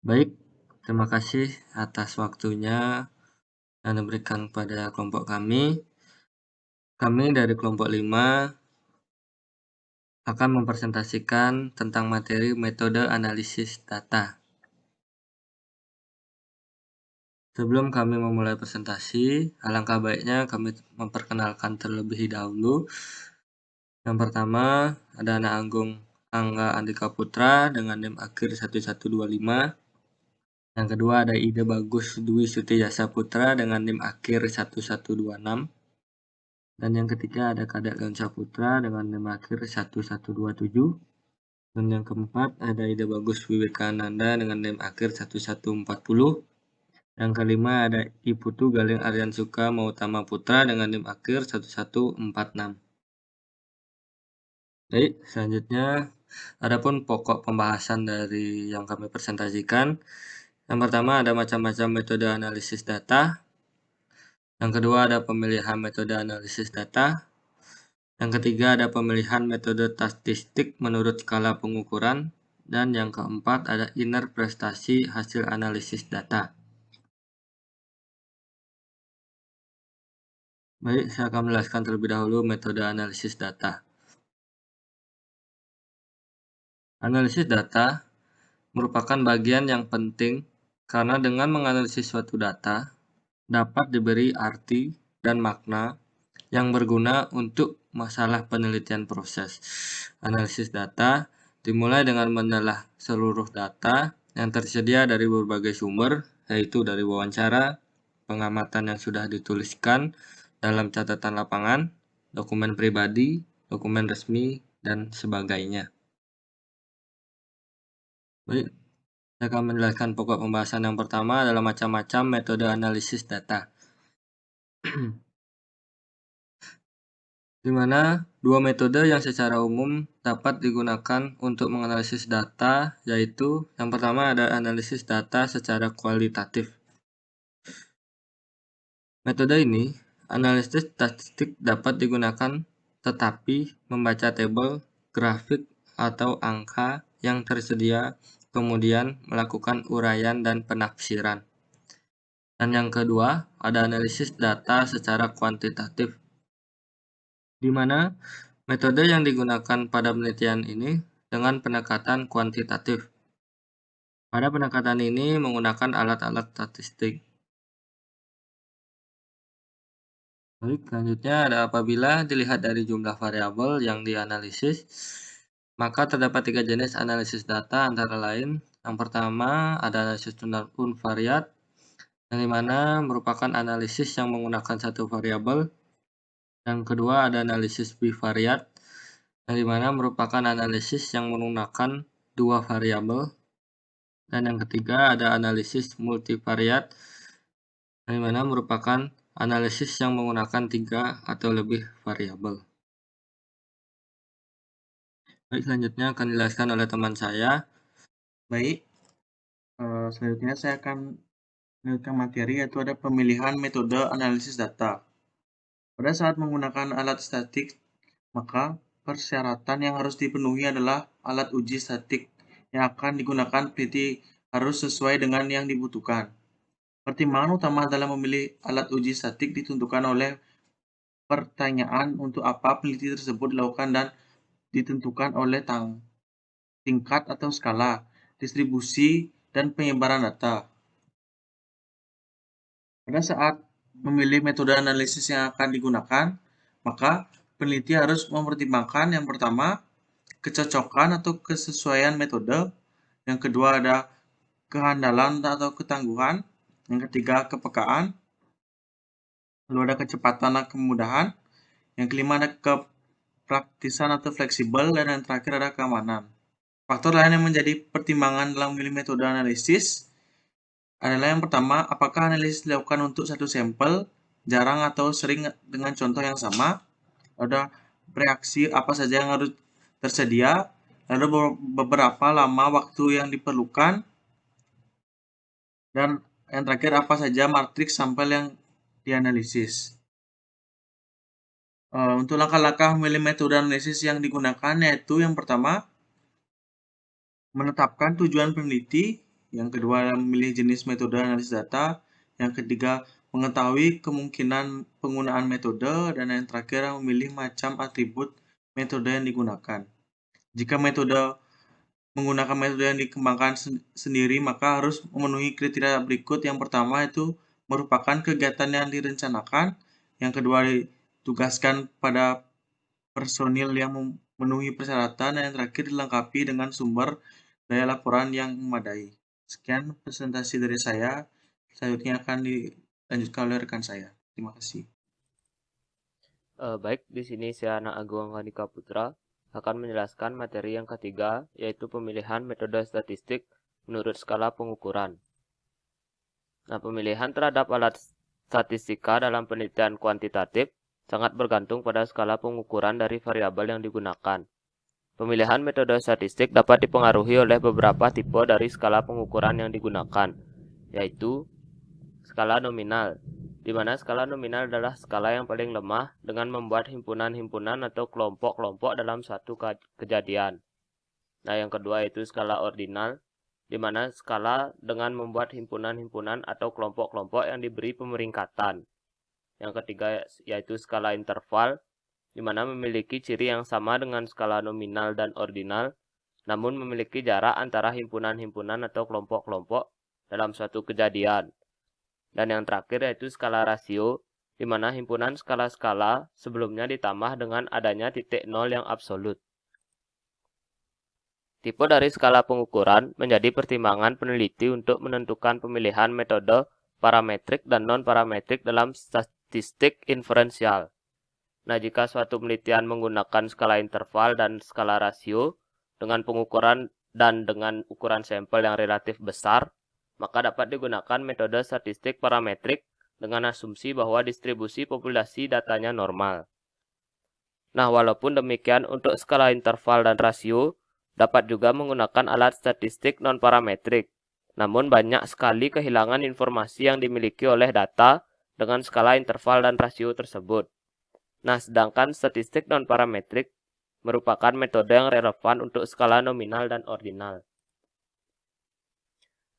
Baik, terima kasih atas waktunya yang diberikan pada kelompok kami. Kami dari kelompok 5 akan mempresentasikan tentang materi metode analisis data. Sebelum kami memulai presentasi, alangkah baiknya kami memperkenalkan terlebih dahulu. Yang pertama, ada anak Anggung Angga Andika Putra dengan NIM akhir 1125. Yang kedua ada Ide Bagus Dwi Sutiyasa Putra dengan NIM akhir 1126. Dan yang ketiga ada Kadek Lensa Putra dengan NIM akhir 1127. Dan yang keempat ada Ide Bagus Wiwekananda dengan NIM akhir 1140. Yang kelima ada Iputu Galing Aryan Suka Mautama Putra dengan NIM akhir 1146. Baik, selanjutnya adapun pokok pembahasan dari yang kami presentasikan. Yang pertama ada macam-macam metode analisis data. Yang kedua ada pemilihan metode analisis data. Yang ketiga ada pemilihan metode statistik menurut skala pengukuran. Dan yang keempat ada inner prestasi hasil analisis data. Baik, saya akan menjelaskan terlebih dahulu metode analisis data. Analisis data merupakan bagian yang penting karena dengan menganalisis suatu data dapat diberi arti dan makna yang berguna untuk masalah penelitian proses. Analisis data dimulai dengan menelah seluruh data yang tersedia dari berbagai sumber, yaitu dari wawancara, pengamatan yang sudah dituliskan dalam catatan lapangan, dokumen pribadi, dokumen resmi, dan sebagainya. Baik, saya akan menjelaskan pokok pembahasan yang pertama adalah macam-macam metode analisis data. Di mana dua metode yang secara umum dapat digunakan untuk menganalisis data, yaitu yang pertama ada analisis data secara kualitatif. Metode ini, analisis statistik dapat digunakan tetapi membaca tabel, grafik, atau angka yang tersedia, kemudian melakukan uraian dan penafsiran. Dan yang kedua, ada analisis data secara kuantitatif, di mana metode yang digunakan pada penelitian ini dengan pendekatan kuantitatif. Pada pendekatan ini menggunakan alat-alat statistik. Baik, selanjutnya ada apabila dilihat dari jumlah variabel yang dianalisis, maka terdapat 3 jenis analisis data antara lain. Yang pertama ada analisis unvariat, yang dimana merupakan analisis yang menggunakan satu variabel. Yang kedua ada analisis bivariat, yang dimana merupakan analisis yang menggunakan dua variabel. Dan yang ketiga ada analisis multivariat, yang dimana merupakan analisis yang menggunakan 3 atau lebih variabel. Baik, selanjutnya akan dijelaskan oleh teman saya. Baik, selanjutnya saya akan melanjutkan materi yaitu ada pemilihan metode analisis data. Pada saat menggunakan alat statistik, maka persyaratan yang harus dipenuhi adalah alat uji statistik yang akan digunakan peneliti harus sesuai dengan yang dibutuhkan. Pertimbangan utama dalam memilih alat uji statistik ditentukan oleh pertanyaan untuk apa peneliti tersebut dilakukan dan ditentukan oleh tingkat atau skala, distribusi, dan penyebaran data. Pada saat memilih metode analisis yang akan digunakan, maka peneliti harus mempertimbangkan yang pertama, kecocokan atau kesesuaian metode, yang kedua ada kehandalan atau ketangguhan, yang ketiga kepekaan, lalu ada kecepatan dan kemudahan, yang kelima ada kepraktisan atau fleksibel, dan yang terakhir ada keamanan. Faktor lain yang menjadi pertimbangan dalam memilih metode analisis adalah yang pertama, apakah analisis dilakukan untuk satu sampel, jarang atau sering dengan contoh yang sama, ada reaksi apa saja yang harus tersedia, lalu beberapa lama waktu yang diperlukan, dan yang terakhir apa saja matriks sampel yang dianalisis. Untuk langkah-langkah memilih metode analisis yang digunakan yaitu yang pertama, menetapkan tujuan peneliti, Yang kedua adalah memilih jenis metode analisis data. Yang ketiga, mengetahui kemungkinan penggunaan metode. Dan yang terakhir, memilih macam atribut metode yang digunakan. Jika menggunakan metode yang dikembangkan sendiri, maka harus memenuhi kriteria berikut. Yang pertama itu merupakan kegiatan yang direncanakan. Yang kedua, ditugaskan pada personil yang memenuhi persyaratan. Dan yang terakhir, dilengkapi dengan sumber daya laporan yang memadai. Sekian presentasi dari saya. Selanjutnya akan dilanjutkan oleh rekan saya. Terima kasih. Baik, di sini saya Anak Agung Andika Putra akan menjelaskan materi yang ketiga, yaitu pemilihan metode statistik menurut skala pengukuran. Nah, pemilihan terhadap alat statistika dalam penelitian kuantitatif sangat bergantung pada skala pengukuran dari variabel yang digunakan. Pemilihan metode statistik dapat dipengaruhi oleh beberapa tipe dari skala pengukuran yang digunakan, yaitu skala nominal, di mana skala nominal adalah skala yang paling lemah dengan membuat himpunan-himpunan atau kelompok-kelompok dalam satu kejadian. Nah, yang kedua yaitu skala ordinal, di mana skala dengan membuat himpunan-himpunan atau kelompok-kelompok yang diberi pemeringkatan. Yang ketiga yaitu skala interval, di mana memiliki ciri yang sama dengan skala nominal dan ordinal, namun memiliki jarak antara himpunan-himpunan atau kelompok-kelompok dalam suatu kejadian. Dan yang terakhir yaitu skala rasio, di mana himpunan skala-skala sebelumnya ditambah dengan adanya titik nol yang absolut. Tipe dari skala pengukuran menjadi pertimbangan peneliti untuk menentukan pemilihan metode parametrik dan non-parametrik dalam statistik inferensial. Nah, jika suatu penelitian menggunakan skala interval dan skala rasio dengan pengukuran dan dengan ukuran sampel yang relatif besar, maka dapat digunakan metode statistik parametrik dengan asumsi bahwa distribusi populasi datanya normal. Nah, walaupun demikian, untuk skala interval dan rasio dapat juga menggunakan alat statistik non-parametrik. Namun banyak sekali kehilangan informasi yang dimiliki oleh data dengan skala interval dan rasio tersebut. Nah, sedangkan statistik non-parametrik merupakan metode yang relevan untuk skala nominal dan ordinal.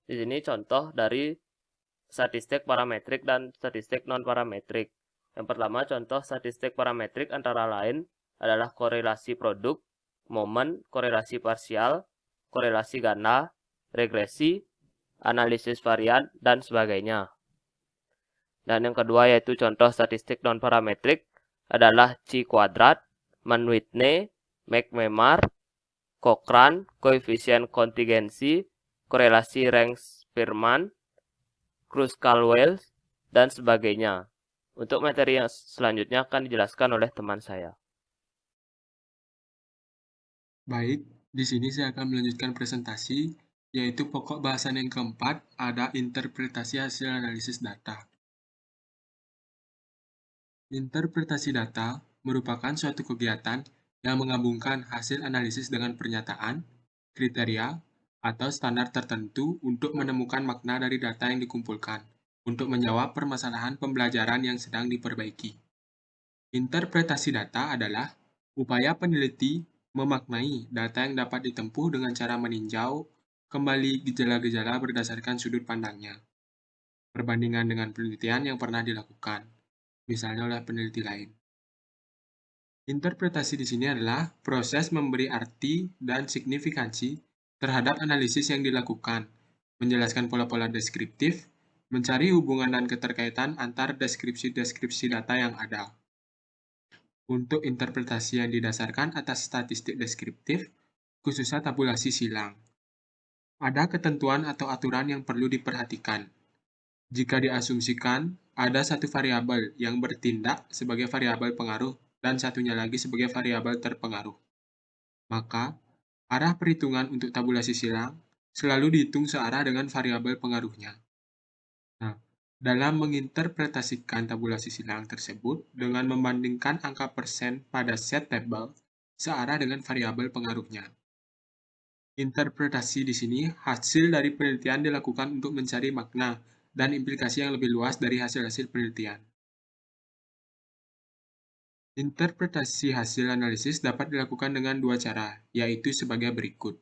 Di sini contoh dari statistik parametrik dan statistik non-parametrik. Yang pertama, contoh statistik parametrik antara lain adalah korelasi produk, momen, korelasi parsial, korelasi ganda, regresi, analisis varian, dan sebagainya. Dan yang kedua yaitu contoh statistik non-parametrik adalah chi kuadrat, Mann-Whitney, McNemar, Cochrane, koefisien kontingensi, korelasi Rank-Spearman, Kruskal-Wallis, dan sebagainya. Untuk materi yang selanjutnya akan dijelaskan oleh teman saya. Baik, di sini saya akan melanjutkan presentasi, yaitu pokok bahasan yang keempat, ada interpretasi hasil analisis data. Interpretasi data merupakan suatu kegiatan yang menggabungkan hasil analisis dengan pernyataan, kriteria, atau standar tertentu untuk menemukan makna dari data yang dikumpulkan, untuk menjawab permasalahan pembelajaran yang sedang diperbaiki. Interpretasi data adalah upaya peneliti memaknai data yang dapat ditempuh dengan cara meninjau kembali gejala-gejala berdasarkan sudut pandangnya, perbandingan dengan penelitian yang pernah dilakukan, misalnya oleh peneliti lain. Interpretasi di sini adalah proses memberi arti dan signifikansi terhadap analisis yang dilakukan, menjelaskan pola-pola deskriptif, mencari hubungan dan keterkaitan antar deskripsi-deskripsi data yang ada. Untuk interpretasi yang didasarkan atas statistik deskriptif, khususnya tabulasi silang, ada ketentuan atau aturan yang perlu diperhatikan. Jika diasumsikan ada satu variabel yang bertindak sebagai variabel pengaruh dan satunya lagi sebagai variabel terpengaruh, maka arah perhitungan untuk tabulasi silang selalu dihitung searah dengan variabel pengaruhnya. Nah, dalam menginterpretasikan tabulasi silang tersebut dengan membandingkan angka persen pada set tabel searah dengan variabel pengaruhnya. Interpretasi di sini hasil dari penelitian dilakukan untuk mencari makna dan implikasi yang lebih luas dari hasil-hasil penelitian. Interpretasi hasil analisis dapat dilakukan dengan dua cara, yaitu sebagai berikut.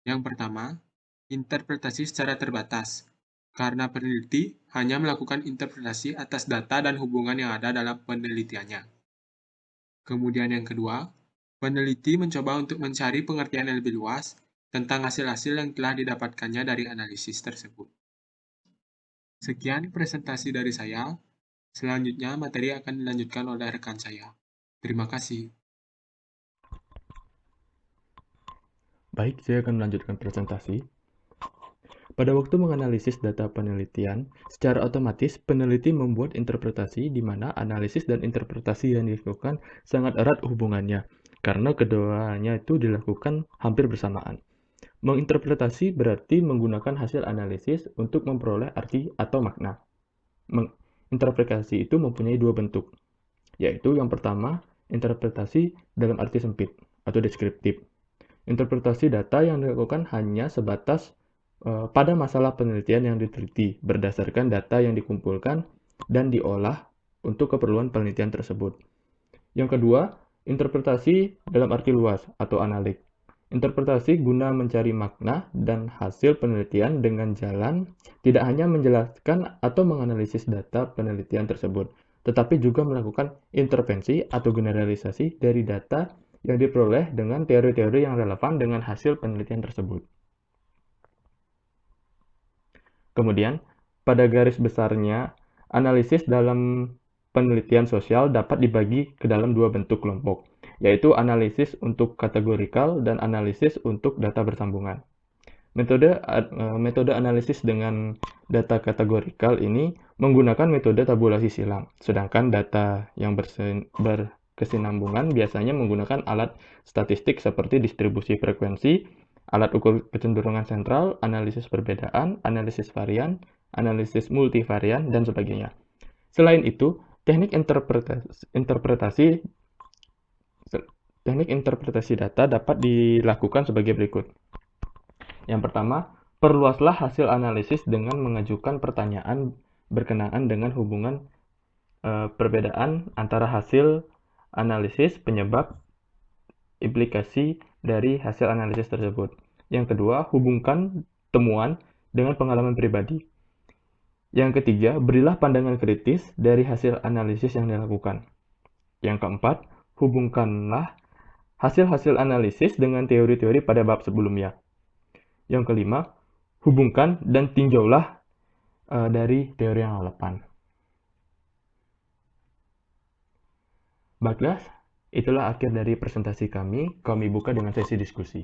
Yang pertama, interpretasi secara terbatas, karena peneliti hanya melakukan interpretasi atas data dan hubungan yang ada dalam penelitiannya. Kemudian yang kedua, peneliti mencoba untuk mencari pengertian yang lebih luas tentang hasil-hasil yang telah didapatkannya dari analisis tersebut. Sekian presentasi dari saya. Selanjutnya, materi akan dilanjutkan oleh rekan saya. Terima kasih. Baik, saya akan melanjutkan presentasi. Pada waktu menganalisis data penelitian, secara otomatis peneliti membuat interpretasi di mana analisis dan interpretasi yang dilakukan sangat erat hubungannya, karena keduanya itu dilakukan hampir bersamaan. Menginterpretasi berarti menggunakan hasil analisis untuk memperoleh arti atau makna. Interpretasi itu mempunyai dua bentuk, yaitu yang pertama, interpretasi dalam arti sempit atau deskriptif. Interpretasi data yang dilakukan hanya sebatas pada masalah penelitian yang diteliti berdasarkan data yang dikumpulkan dan diolah untuk keperluan penelitian tersebut. Yang kedua, interpretasi dalam arti luas atau analik. Interpretasi guna mencari makna dan hasil penelitian dengan jalan tidak hanya menjelaskan atau menganalisis data penelitian tersebut, tetapi juga melakukan intervensi atau generalisasi dari data yang diperoleh dengan teori-teori yang relevan dengan hasil penelitian tersebut. Kemudian, pada garis besarnya, analisis dalam penelitian sosial dapat dibagi ke dalam dua bentuk kelompok, yaitu analisis untuk kategorikal dan analisis untuk data bersambungan. Metode analisis dengan data kategorikal ini menggunakan metode tabulasi silang, sedangkan data yang berkesinambungan biasanya menggunakan alat statistik seperti distribusi frekuensi, alat ukur kecenderungan sentral, analisis perbedaan, analisis varian, analisis multivarian, dan sebagainya. Selain itu, teknik interpretasi data dapat dilakukan sebagai berikut. Yang pertama, perluaslah hasil analisis dengan mengajukan pertanyaan berkenaan dengan hubungan perbedaan antara hasil analisis, penyebab, implikasi dari hasil analisis tersebut. Yang kedua, hubungkan temuan dengan pengalaman pribadi. Yang ketiga, berilah pandangan kritis dari hasil analisis yang dilakukan. Yang keempat, hubungkanlah hasil-hasil analisis dengan teori-teori pada bab sebelumnya. Yang kelima, hubungkan dan tinjaulah dari teori yang relevan. Baiklah, itulah akhir dari presentasi kami. Kami buka dengan sesi diskusi.